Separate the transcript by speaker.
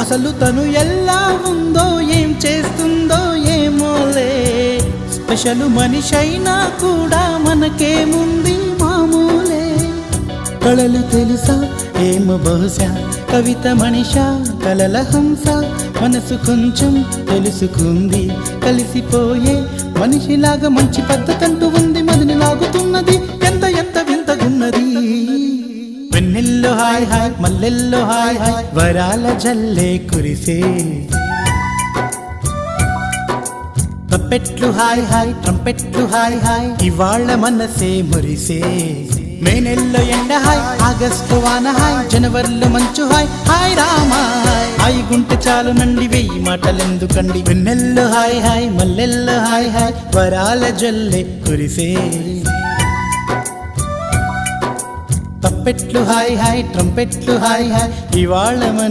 Speaker 1: అసలు తను ఎలా ఉందో ఏం చేస్తుందో ఏమోలే, స్పెషల్ మనిషైనా కూడా మనకేముంది మామూలే. కళలు తెలుసా ఏమో బహుశా, కవిత మనిషా కలల హంస, మనసు కొంచెం తెలుసుకుంది కలిసిపోయే మనిషిలాగా, మంచి పద్ధతంటూ ఉంది మదిని లాగుతున్నది, ఎంత ఎంత వింతగున్నది. వెన్నెల్లో హాయ్ హాయ్ మల్లెల్లో హాయ్ హాయ్, వరాల జల్లే కురిసే. తప్పెట్లు హాయ్ హాయ్ ట్రంపెట్లు హాయ్ హాయ్, ఇవాళ్ళ మనసే మురిసే. మే నెలలో ఎండ హాయ్, ఆగస్టు వాన హాయ్, జనవరిలో మంచు హాయ్, హాయ్ రామా హాయ్ గుంటె చాలు నండి వెయ్యి మాటలెందుకండి. వెన్నెల్లో హాయ్ హాయ్ మల్లెల్లో హాయ్ హాయ్, వరాల జల్లే కురిసే. తప్పెట్లు హాయ్ హాయ్ ట్రంపెట్లు హాయ్ హాయ్, ఇవాళ